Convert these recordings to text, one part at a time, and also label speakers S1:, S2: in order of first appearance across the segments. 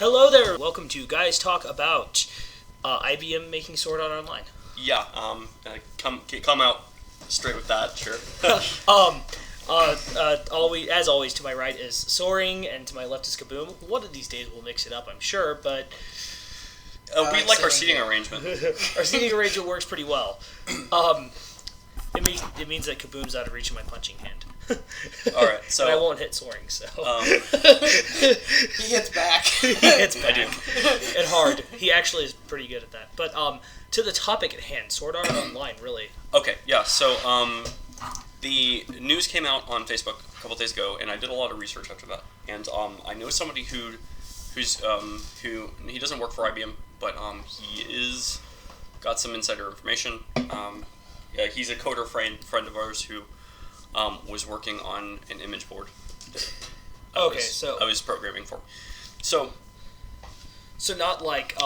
S1: Hello there. Welcome to Guys Talk About IBM making Sword Art Online.
S2: Yeah, come out straight with that, sure.
S1: As always, to my right is Soaring, and to my left is Kaboom. One of these days we'll mix it up, I'm sure, but
S2: we like our seating arrangement.
S1: Our seating arrangement works pretty well. It means that Kaboom's out of reach of my punching hand.
S2: All right, so
S1: and I won't hit Soaring, so
S3: he hits back.
S1: he hits back.
S2: I do.
S1: And hard. He actually is pretty good at that. But to the topic at hand, Sword Art Online, really.
S2: Okay, yeah. So the news came out on Facebook a couple days ago, and I did a lot of research after that. And I know somebody who he doesn't work for IBM, but he is got some insider information. Yeah, he's a coder friend of ours who was working on an image board. I was programming for. So not like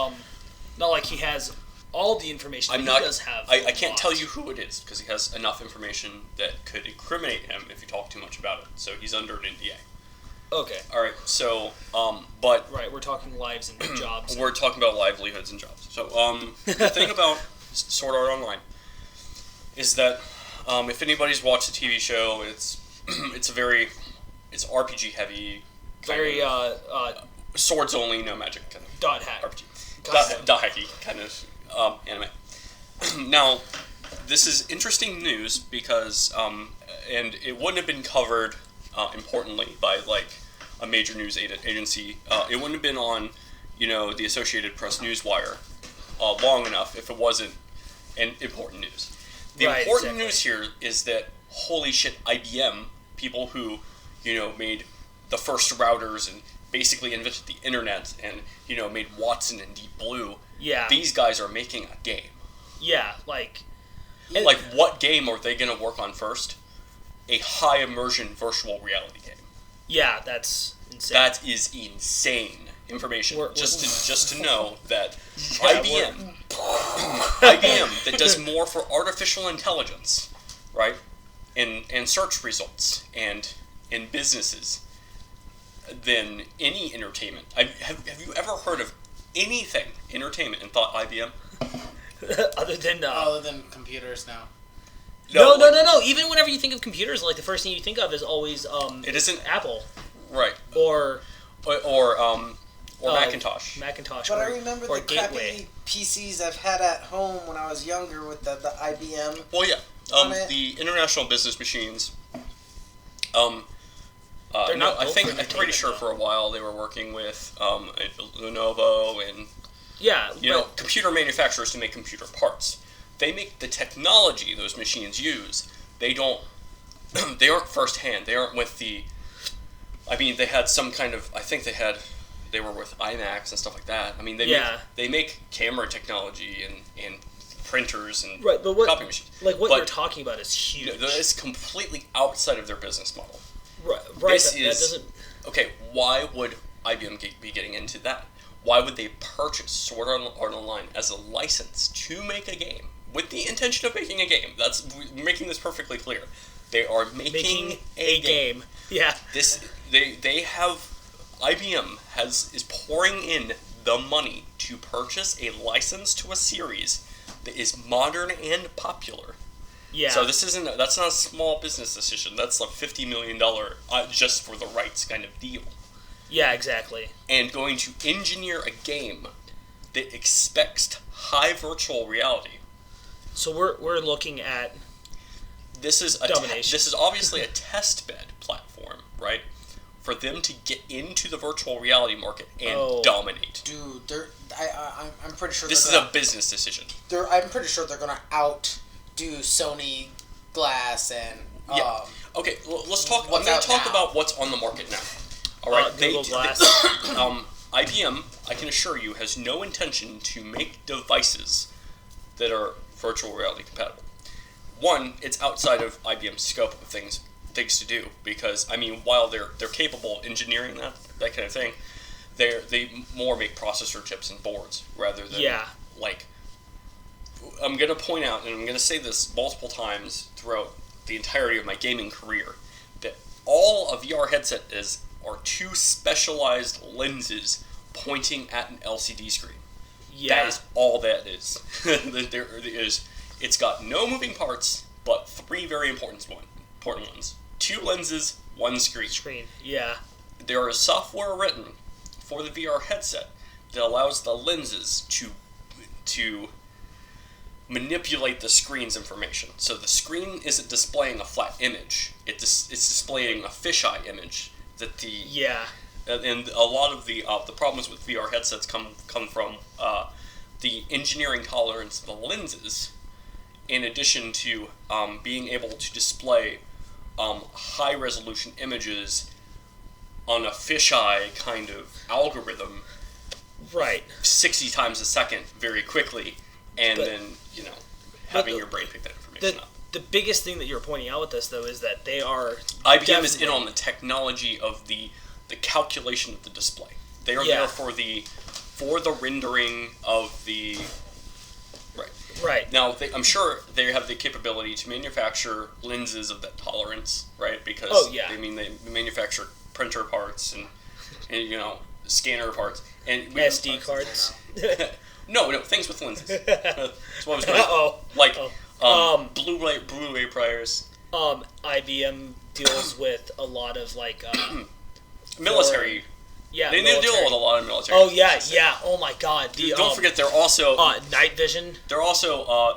S2: he has all the information. He does have. I can't tell you who it is because he has enough information that could incriminate him if you talk too much about it. So he's under an NDA.
S1: Okay.
S2: All right. So, but
S1: right, we're talking lives and jobs.
S2: We're talking about livelihoods and jobs. So, the thing about Sword Art Online is that if anybody's watched the TV show, it's RPG heavy,
S1: very
S2: swords only, no magic kind of
S1: dot hack
S2: RPG, dot hacky kind of anime. Now, this is interesting news because and it wouldn't have been covered importantly by like a major news agency. It wouldn't have been on the Associated Press newswire long enough if it wasn't important news. The important news here is that, holy shit, IBM, people who, made the first routers and basically invented the internet and, made Watson and Deep Blue, these guys are making a game.
S1: Yeah,
S2: what game are they going to work on first? A high immersion virtual reality game.
S1: Yeah, that's insane.
S2: That is insane information. Just to know that IBM that does more for artificial intelligence, right, and search results and in businesses than any entertainment. Have you ever heard of anything entertainment and thought IBM?
S1: Other
S3: than computers now.
S1: No. Even whenever you think of computers, like the first thing you think of is always
S2: it isn't
S1: Apple,
S2: right?
S1: Or
S2: Macintosh.
S3: But I remember the
S1: Gateway.
S3: crappy PCs I've had at home when I was younger with the IBM.
S2: Well, yeah. The International Business Machines. I'm pretty sure for a while they were working with Lenovo and computer manufacturers to make computer parts. They make the technology those machines use. They don't. They aren't firsthand. They aren't with the. I mean, they had some kind of. I think they were with IMAX and stuff like that. I mean, they make camera technology and printers and copy machines.
S1: Like what you're talking about is huge.
S2: It's completely outside of their business model.
S1: Right. That doesn't.
S2: Okay, why would IBM be getting into that? Why would they purchase Sword Art Online as a license to make a game with the intention of making a game? That's making this perfectly clear. They are making a game.
S1: Yeah.
S2: IBM is pouring in the money to purchase a license to a series that is modern and popular.
S1: Yeah.
S2: So that's not a small business decision. That's a $50 million just for the rights kind of deal.
S1: Yeah, exactly.
S2: And going to engineer a game that expects high virtual reality.
S1: So we're looking at
S2: this is obviously a test bed platform, right? For them to get into the virtual reality market and dominate.
S3: Dude, I'm pretty sure
S2: this is a business decision.
S3: I'm pretty sure they're gonna outdo Sony Glass and
S2: Okay, let's talk. I'm going to talk about what's on the market now. All right,
S1: Google Glass.
S2: IBM, I can assure you, has no intention to make devices that are virtual reality compatible. One, it's outside of IBM's scope of things to do because while they're capable of engineering that kind of thing, they more make processor chips and boards rather than I'm going to point out, and I'm going to say this multiple times throughout the entirety of my gaming career, that all a VR headset are two specialized lenses pointing at an LCD screen.
S1: Yeah.
S2: That is all that is. It's got no moving parts, but 3 very important ones. 2 lenses, 1 screen.
S1: Yeah.
S2: There is software written for the VR headset that allows the lenses to manipulate the screen's information. So the screen isn't displaying a flat image; it's displaying a fisheye image. And a lot of the problems with VR headsets come from the engineering tolerance of the lenses, in addition to being able to display high resolution images on a fisheye kind of algorithm,
S1: right,
S2: 60 times a second very quickly, and then having your brain pick that information up.
S1: The biggest thing that you're pointing out with this, though, is that they are
S2: IBM is in on the technology of the calculation of the display. They are there for the rendering of the
S1: right.
S2: Now, I'm sure they have the capability to manufacture lenses of that tolerance, right? Because they manufacture printer parts and scanner parts and
S1: SD cards.
S2: No, things with lenses. That's what I was going. Blu-ray players.
S1: IBM deals with a lot of
S2: military.
S1: They
S2: deal with a lot of military.
S1: Oh yeah. Oh my God.
S2: Don't forget, they're also
S1: night vision.
S2: They're also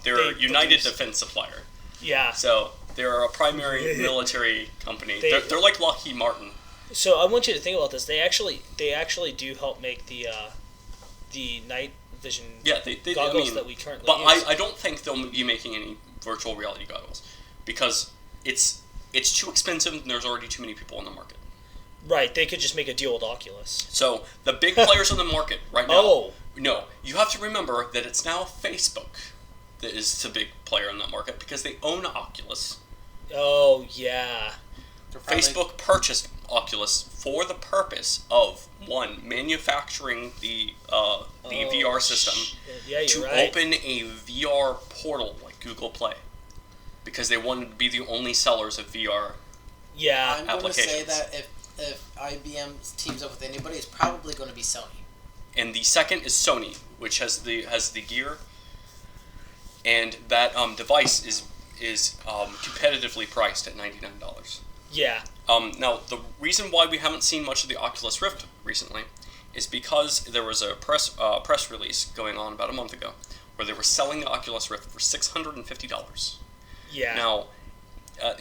S2: they're a United Defense supplier.
S1: Yeah.
S2: So they're a primary military company. They're like Lockheed Martin.
S1: So I want you to think about this. They actually do help make the night vision goggles that we currently use.
S2: But I don't think they'll be making any virtual reality goggles because it's too expensive and there's already too many people in the market.
S1: Right, they could just make a deal with Oculus.
S2: So the big players in the market right now. No, you have to remember that it's now Facebook that is the big player in that market because they own Oculus.
S1: Oh yeah.
S2: Facebook purchased Oculus for the purpose of manufacturing the VR system open a VR portal like Google Play, because they wanted to be the only sellers of VR.
S1: Yeah,
S3: I'm going to say that if IBM teams up with anybody, it's probably going to be Sony.
S2: And the second is Sony, which has the gear, and that device is competitively priced at $99.
S1: Yeah.
S2: Now, the reason why we haven't seen much of the Oculus Rift recently is because there was a press release going on about a month ago where they were selling the Oculus Rift for $650.
S1: Yeah.
S2: Now,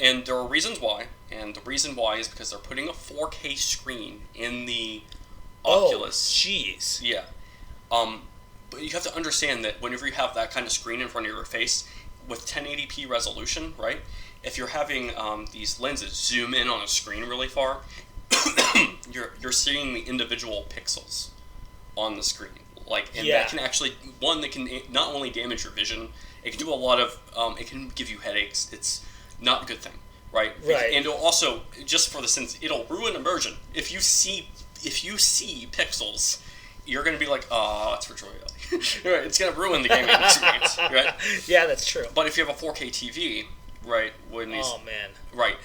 S2: and there are reasons why, and the reason why is because they're putting a 4K screen in the Oculus.
S1: Oh, jeez.
S2: Yeah. But you have to understand that whenever you have that kind of screen in front of your face with 1080p resolution, right? If you're having these lenses zoom in on a screen really far, you're seeing the individual pixels on the screen. That can actually they can not only damage your vision, it can do a lot of it can give you headaches. It's not a good thing, right?
S1: Right.
S2: And it'll also, just for the sense, it'll ruin immersion. If you see pixels, you're gonna be like, it's virtual reality. Right? It's gonna ruin the gaming experience, right?
S1: Yeah, that's true.
S2: But if you have a 4K TV, right?
S1: Oh man.
S2: Right.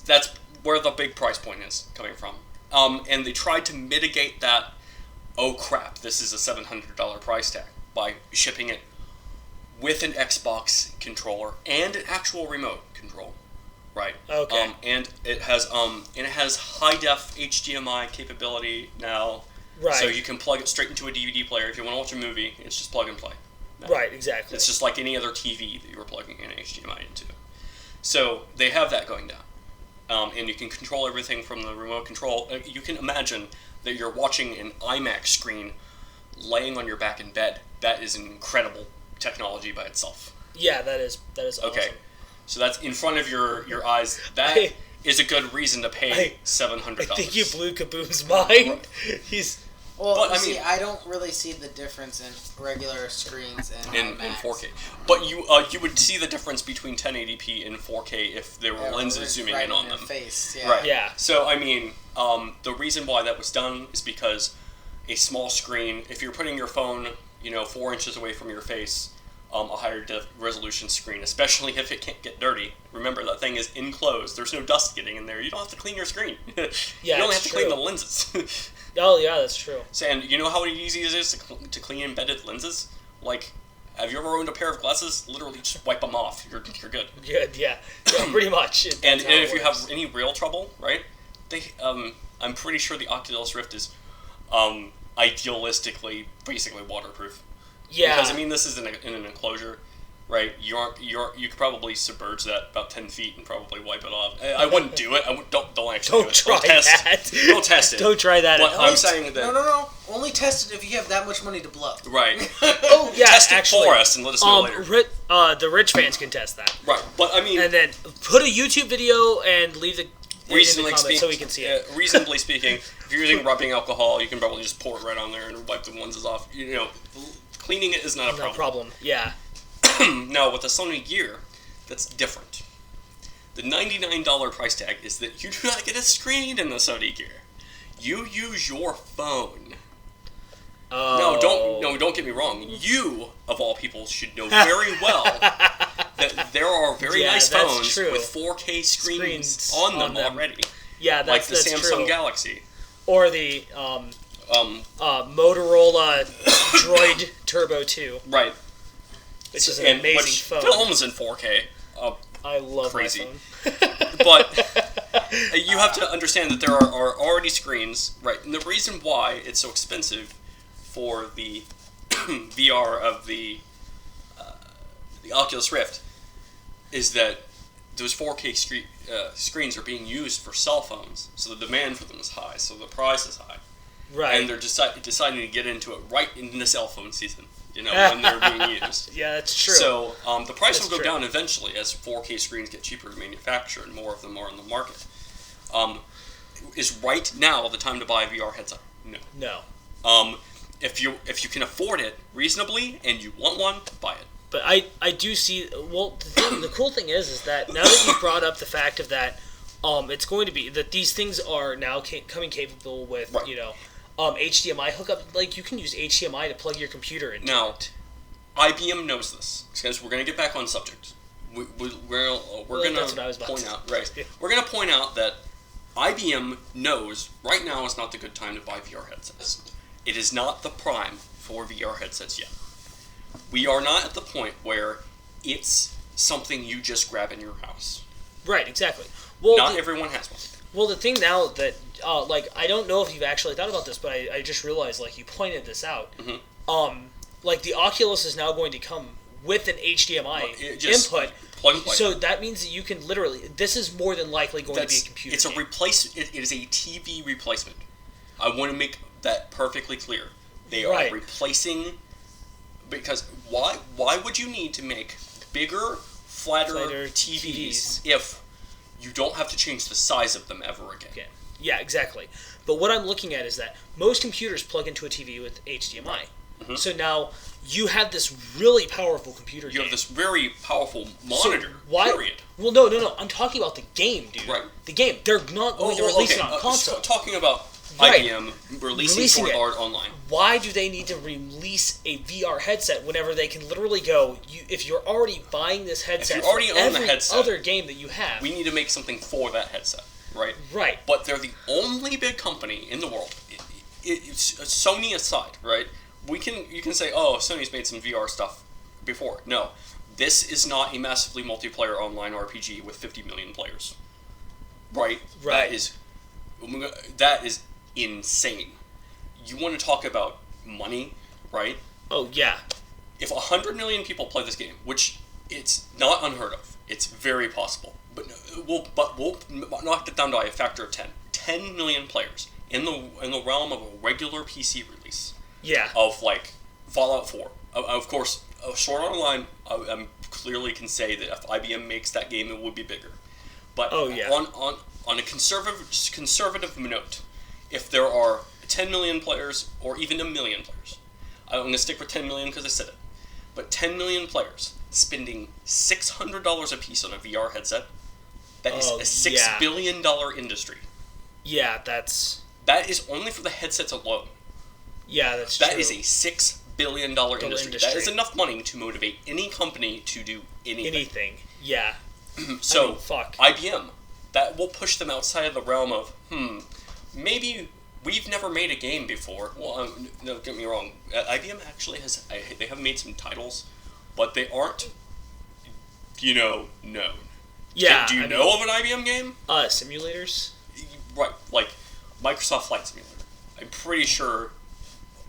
S2: That's where the big price point is coming from. And they tried to mitigate that. Oh crap! This is a $700 price tag by shipping it with an Xbox controller and an actual remote control, right?
S1: Okay.
S2: And it has high def HDMI capability now.
S1: Right.
S2: So you can plug it straight into a DVD player if you want to watch a movie. It's just plug and play. No.
S1: Right. Exactly.
S2: It's just like any other TV that you were plugging in HDMI into. So they have that going down, and you can control everything from the remote control. You can imagine that you're watching an IMAX screen laying on your back in bed. That is an incredible technology by itself.
S1: Yeah, that is awesome.
S2: Okay, so that's in front of your eyes. That is a good reason to pay $700.
S1: I think you blew Kaboom's mind. He's
S3: Well,
S2: But,
S3: I don't really see the difference in regular screens and
S2: in
S3: IMAX.
S2: 4K. But you would see the difference between 1080p and 4K if there were lenses zooming
S3: right
S2: in on
S3: your
S2: them.
S3: Face, yeah.
S2: Right.
S1: Yeah.
S2: So the reason why that was done is because a small screen, if you're putting your phone, 4 inches away from your face, a higher resolution screen, especially if it can't get dirty. Remember, that thing is enclosed. There's no dust getting in there. You don't have to clean your screen.
S1: Yeah,
S2: you only have
S1: it's
S2: to clean
S1: true.
S2: the lenses.
S1: Oh yeah, that's true.
S2: So, and you know how easy it is to clean embedded lenses? Like, have you ever owned a pair of glasses? Literally, just wipe them off. You're good.
S1: Good, yeah, pretty much.
S2: And if you have any real trouble, right? I'm pretty sure the Oculus Rift is, idealistically, basically waterproof.
S1: Yeah.
S2: Because I mean, this is in an enclosure, right? You could probably submerge that about 10 feet and probably wipe it off. I wouldn't do it. Don't actually.
S1: Don't try that.
S2: Don't test it.
S1: Don't try that.
S2: But I'm saying that.
S3: No. Only test it if you have that much money to blow.
S2: Right.
S1: Oh yeah.
S2: Test it
S1: actually,
S2: for us and let us know later.
S1: The rich fans can test that.
S2: Right, but I mean.
S1: And then put a YouTube video and leave the. Reasonably speaking, so we can see it.
S2: Reasonably speaking, if you're using rubbing alcohol, you can probably just pour it right on there and wipe the lenses off. You know, cleaning it is not a problem.
S1: No problem. Yeah.
S2: Now with the Sony Gear, that's different. The $99 price tag is that you do not get a screen in the Sony Gear. You use your phone.
S1: Oh.
S2: Don't get me wrong. You, of all people, should know very well that there are very nice phones with 4K screens on them already.
S1: Yeah, that's
S2: like the Samsung
S1: true.
S2: Galaxy.
S1: Or the Motorola Droid Turbo 2.
S2: Right.
S1: Which is an amazing phone.
S2: Films in 4K.
S1: I love
S2: crazy.
S1: my phone.
S2: But you have to understand that there are already screens, right? And the reason why it's so expensive for the VR of the Oculus Rift is that those 4K screens are being used for cell phones, so the demand for them is high, so the price is high.
S1: Right.
S2: And they're deciding to get into it right in the cell phone season, when they're being used.
S1: Yeah, that's true.
S2: So the price will go down eventually as 4K screens get cheaper to manufacture and more of them are on the market. Is right now the time to buy a VR headset? No. If you can afford it reasonably and you want one, buy it.
S1: But I do see. Well, the cool thing is that now that you brought up the fact of that, it's going to be that these things are now coming capable with HDMI hookup. Like you can use HDMI to plug your computer into.
S2: Now, IBM knows this because we're going to get back on subject. We're going to point out We're going to point out that IBM knows right now is not the good time to buy VR headsets. It is not the prime for VR headsets yet. We are not at the point where it's something you just grab in your house.
S1: Right, exactly. Well,
S2: not everyone has one.
S1: Well, the thing now that, I don't know if you've actually thought about this, but I just realized, you pointed this out.
S2: Mm-hmm.
S1: The Oculus is now going to come with an HDMI input.
S2: Plug and play.
S1: So that means that you can literally, this is more than likely going to be a computer
S2: It's
S1: game.
S2: It is a TV replacement. I want to make that perfectly clear. They are replacing, because why would you need to make bigger, flatter TVs if you don't have to change the size of them ever again?
S1: Okay. Yeah, exactly. But what I'm looking at is that most computers plug into a TV with HDMI. Mm-hmm. So now you have this really powerful computer game.
S2: You have this very powerful monitor, period.
S1: Well, no. I'm talking about the game, dude.
S2: Right.
S1: The game. They're not going to release it on console.
S2: Talking about IBM releasing Sword Art Online.
S1: Why do they need to release a VR headset whenever they can literally go, if you're already buying this headset
S2: if you already
S1: for
S2: own
S1: every
S2: the headset,
S1: other game that you have.
S2: We need to make something for that headset, right?
S1: Right.
S2: But they're the only big company in the world, it's Sony aside, right? You can say, oh, Sony's made some VR stuff before. No. This is not a massively multiplayer online RPG with 50 million players. Right? That is insane. You want to talk about money, right?
S1: Oh, yeah.
S2: If 100 million people play this game, which it's not unheard of, it's very possible, but we'll knock it down to a factor of 10. 10 million players in the realm of a regular PC release.
S1: Yeah.
S2: Of Fallout 4. Of course, Sword Art Online, I clearly can say that if IBM makes that game, it would be bigger. But on a conservative note, if there are 10 million players or even 1 million players, I'm going to stick with 10 million because I said it, but 10 million players spending $600 a piece on a VR headset, that is a $6 billion industry.
S1: Yeah,
S2: that is only for the headsets alone.
S1: Yeah, that's true.
S2: That is a $6 billion industry. That is enough money to motivate any company to do anything.
S1: Yeah.
S2: So, IBM, that will push them outside of the realm of, maybe we've never made a game before. Well, no, get me wrong. IBM actually has. They have made some titles, but they aren't, known.
S1: Yeah.
S2: Do you know of an IBM game?
S1: Simulators.
S2: Right, like Microsoft Flight Simulator. I'm pretty sure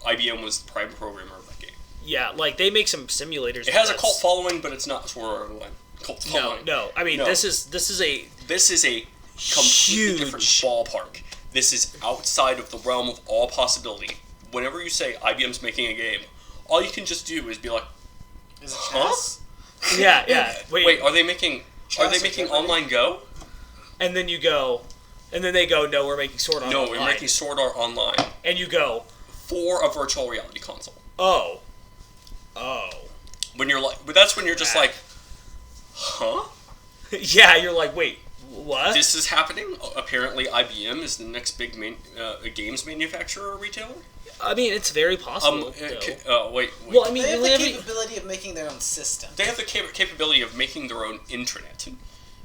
S2: IBM was the prime programmer of that game.
S1: Yeah, like they make some simulators.
S2: It has a cult following, but it's not Sword Art Online cult following.
S1: No. I mean,
S2: No.
S1: this is a
S2: completely different ballpark. This is outside of the realm of all possibility. Whenever you say IBM's making a game, all you can just do is be like,
S3: Is it chess?
S1: Yeah.
S2: wait, are they making Online Go?
S1: And then you go, and then they go, no, we're making Sword Art
S2: No,
S1: Online.
S2: we're making Sword Art Online
S1: And you go,
S2: for a virtual reality console.
S1: oh.
S2: When you're like, but that's when you're just like, huh?
S1: Yeah, you're like, wait, what?
S2: This is happening? Apparently IBM is the next big games manufacturer or retailer?
S1: I mean, it's very possible.
S2: Wait.
S1: Well, I mean,
S3: They have
S1: really
S3: the capability of making their own system.
S2: They have the capability of making their own intranet.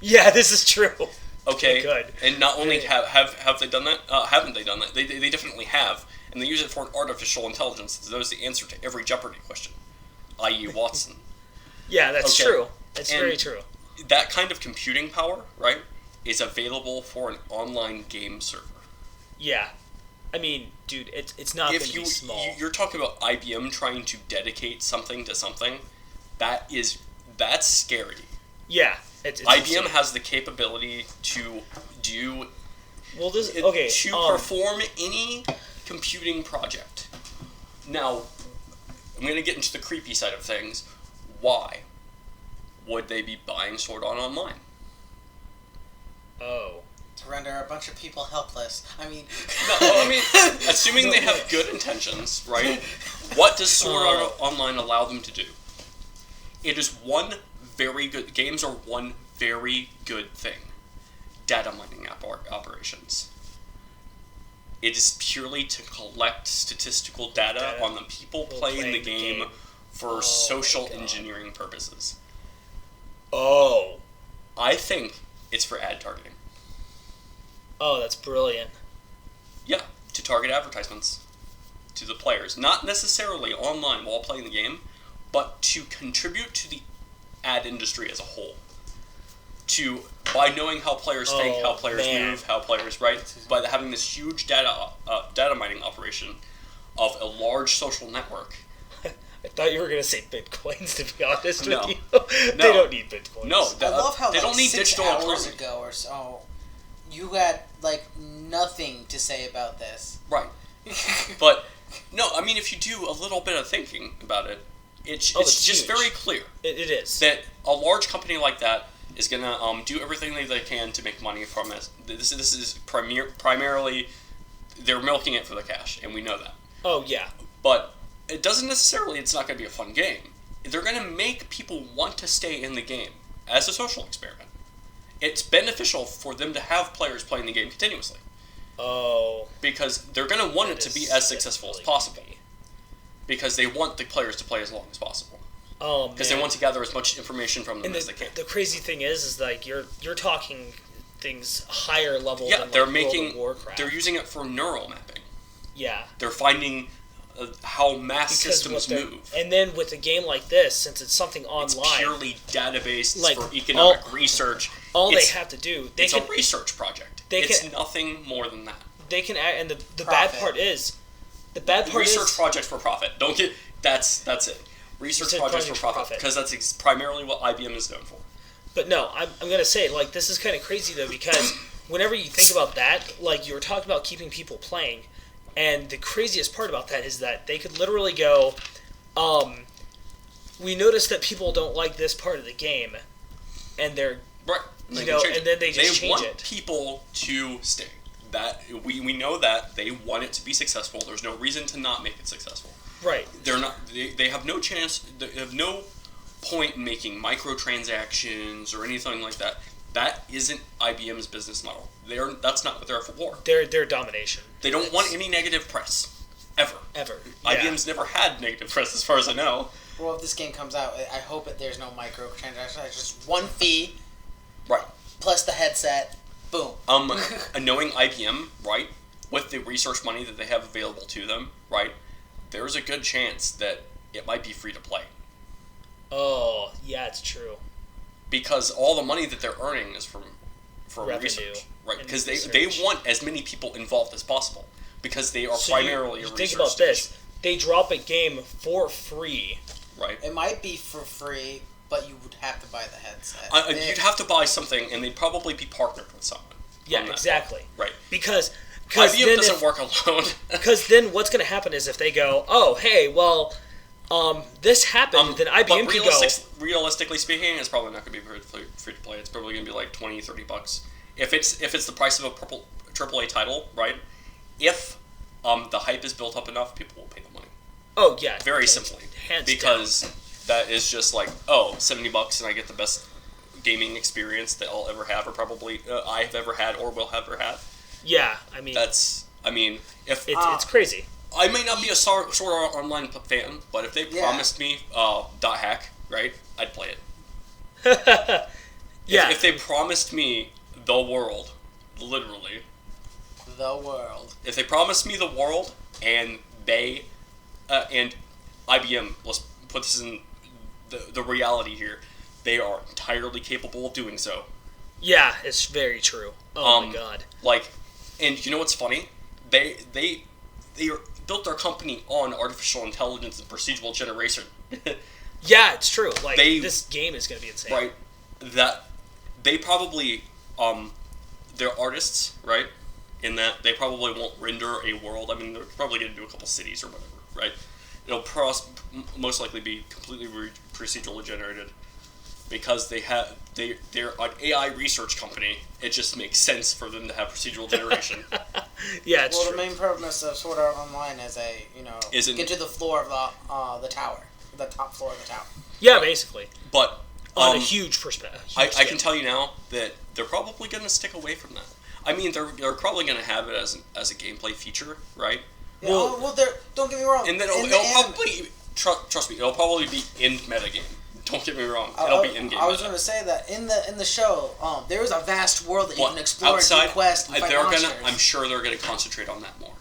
S1: yeah, this is true.
S2: Okay.
S1: Good.
S2: And not only have they done that, haven't they done that? They definitely have. And they use it for an artificial intelligence that knows the answer to every Jeopardy question, i.e. Watson.
S1: Yeah, that's
S2: Okay.
S1: true. That's
S2: And
S1: very true.
S2: That kind of computing power, right, is available for an online game server.
S1: Yeah. I mean, dude, it's not going to be small.
S2: You're talking about IBM trying to dedicate something to something, that's scary.
S1: Yeah. It's
S2: IBM
S1: insane.
S2: has the capability to do
S1: Well, this
S2: to
S1: okay.
S2: perform any computing project. Now, I'm going to get into the creepy side of things. Why would they be buying Sword Art Online?
S1: Oh.
S3: To render a bunch of people helpless. I mean...
S2: Assuming they have good intentions, right? What does Sword Art Online allow them to do? It is one very good... Games are one very good thing. Data mining operations. It is purely to collect statistical data on the people playing the game for social engineering purposes.
S1: Oh.
S2: I think it's for ad targeting.
S1: Oh, that's brilliant.
S2: Yeah, to target advertisements to the players. Not necessarily online while playing the game, but to contribute to the ad industry as a whole. By knowing how players think, how players move, how players, right? By having this huge data mining operation of a large social network.
S1: I thought you were going to say bitcoins, to be honest
S2: No.
S1: with you. They don't need bitcoins.
S2: No,
S3: I love how
S2: they don't need
S3: 6
S2: digital
S3: hours
S2: economy.
S3: ago or so, you had nothing to say about this.
S2: Right. But no, I mean, if you do a little bit of thinking about it, it's just
S1: huge.
S2: very clear
S1: It is.
S2: that a large company like that is gonna do everything they can to make money from it. This is primarily they're milking it for the cash, and we know that.
S1: Oh, yeah.
S2: But it doesn't necessarily. It's not gonna be a fun game. They're gonna make people want to stay in the game as a social experiment. It's beneficial for them to have players playing the game continuously.
S1: Oh.
S2: Because they're going to want it to be as successful as possible.
S1: Creepy.
S2: Because they want the players to play as long as possible.
S1: Oh, man.
S2: Because they want to gather as much information from them
S1: And
S2: as they can.
S1: the crazy thing is like you're talking things higher level
S2: Yeah,
S1: than
S2: they're
S1: World
S2: making.
S1: of Warcraft.
S2: They're using it for neural mapping.
S1: Yeah.
S2: They're finding how mass
S1: Because
S2: systems move.
S1: And then with a game like this, since it's something online,
S2: It's purely database
S1: Like,
S2: for economic research.
S1: all they have to do,
S2: It's a research project. It's nothing more than that.
S1: They can add, and the
S3: Profit.
S1: bad part is,
S2: Research projects for profit. Don't get that's it. Research projects for profit because that's primarily what IBM is known for.
S1: But no, I'm gonna say this is kind of crazy though, because whenever you think about that, you were talking about keeping people playing, and the craziest part about that is that they could literally go, we noticed that people don't like this part of the game, and they're
S2: right,
S1: and then they just change
S2: want
S1: it.
S2: People to stay. That we know that they want it to be successful. There's no reason to not make it successful.
S1: Right.
S2: They're not. They have no chance. They have no point in making microtransactions or anything like that. That isn't IBM's business model. That's not what they're for.
S1: They're domination.
S2: They don't want any negative press, ever.
S1: Yeah.
S2: IBM's never had negative press, as far as I know.
S3: Well, if this game comes out, I hope that there's no microtransactions. It's just one fee,
S2: Right.
S3: plus the headset. Boom.
S2: Knowing IBM, right? with the research money that they have available to them, right? There's a good chance that it might be free to play.
S1: Oh, yeah, it's true.
S2: Because all the money that they're earning is from
S1: Revenue
S2: research, right? Because they
S1: research.
S2: want as many people involved as possible, because they are primarily a research
S1: think about
S2: station,
S1: this. They drop a game for free.
S2: right?
S3: It might be for free, but you would have to buy the headset.
S2: You'd have to buy something, and they'd probably be partnered with someone.
S1: Yeah,
S2: on that.
S1: exactly.
S2: Right.
S1: Because
S2: IBM
S1: then
S2: doesn't work alone.
S1: Because then what's going to happen is if they go, oh, hey, well, this happened, then IBM
S2: but
S1: could go.
S2: realistically speaking, it's probably not going to be free to play. It's probably going to be like $20-$30. If it's the price of a AAA title, right? If the hype is built up enough, people will pay the money.
S1: Oh, yeah.
S2: Very simply.
S1: Hands
S2: Because
S1: down.
S2: that is just like, oh, $70 and I get the best gaming experience that I'll ever have, or probably I've ever had or will ever have.
S1: Yeah, I mean...
S2: if
S1: It's crazy.
S2: I may not be a Sword Art Online fan, but if they promised me .hack, right, I'd play it.
S1: Yeah.
S2: If they promised me the world, literally.
S3: The world.
S2: If they promised me the world, and they, and IBM, let's put this in the reality here, they are entirely capable of doing so.
S1: Yeah, it's very true. Oh my god.
S2: Like, and you know what's funny? They built their company on artificial intelligence and procedural generation.
S1: Yeah, it's true. Like, this game is going to be insane.
S2: Right. That they probably they're artists, right? In that they probably won't render a world. I mean, they're probably going to do a couple cities or whatever, right? It'll most likely be completely procedurally generated because they're an AI research company. It just makes sense for them to have procedural generation.
S1: Yeah, it's true.
S3: The main purpose of Sword Art Online is get to the floor of the tower, the top floor of the tower.
S1: Yeah, basically.
S2: But
S1: on a huge perspective.
S2: I can tell you now that they're probably going to stick away from that. I mean, they're probably going to have it as a gameplay feature, right?
S3: Yeah, don't get me wrong.
S2: And then it'll probably trust me, it'll probably be in metagame. Don't get me wrong, it'll be in game.
S3: I was going to say that in the show, there is a vast world that you can explore
S2: outside,
S3: and do quests and fight monsters.
S2: I'm sure they're going to concentrate on that more.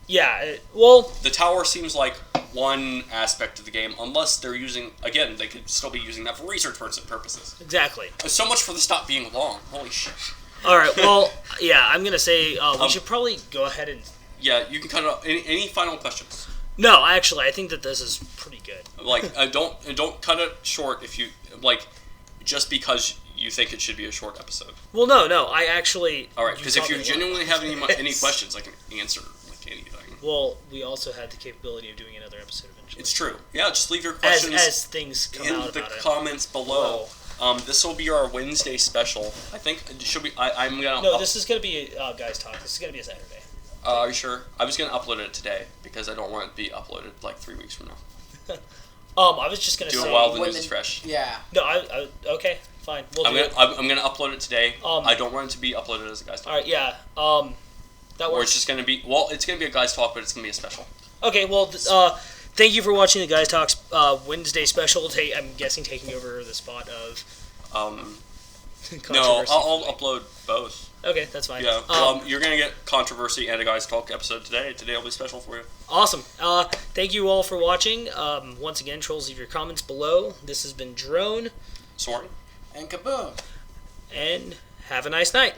S1: Yeah,
S2: the tower seems like one aspect of the game, unless they're using, again, they could still be using that for research purposes.
S1: Exactly.
S2: So much for the stop being long. Holy shit.
S1: Alright, well, yeah, I'm going to say we should probably go ahead and...
S2: Yeah, you can cut it off. Any final questions?
S1: No, actually, I think that this is pretty good.
S2: Like, don't cut it short if you, like, just because you think it should be a short episode.
S1: Well, no, I actually...
S2: Alright, because if you genuinely have any questions, I can answer, like, anything.
S1: Well, we also had the capability of doing another episode eventually.
S2: It's true. Yeah, just leave your questions
S1: as things come out
S2: in the
S1: about
S2: comments below. This will be our Wednesday special. I think, should we, I'm gonna...
S1: No, this is gonna be, Guys Talk. This is gonna be a Saturday.
S2: Are you sure? I was going to upload it today because I don't want it to be uploaded like 3 weeks from now.
S1: I was just going to say...
S2: Do it while the news is fresh.
S3: Yeah.
S1: No, okay, fine.
S2: I'm going to upload it today. I don't want it to be uploaded as a Guys Talk.
S1: Alright, yeah. That works.
S2: Or it's just going to be... Well, it's going to be a Guys Talk, but it's going to be a special.
S1: Okay, well, thank you for watching the Guys Talks Wednesday special. I'm guessing taking over the spot of...
S2: No, I'll upload both.
S1: Okay, that's fine.
S2: Yeah, you're going to get Controversy and a Guys Talk episode today. Today will be special for you.
S1: Awesome. Thank you all for watching. Once again, trolls, leave your comments below. This has been Drone.
S2: Soren.
S3: And Kaboom.
S1: And have a nice night.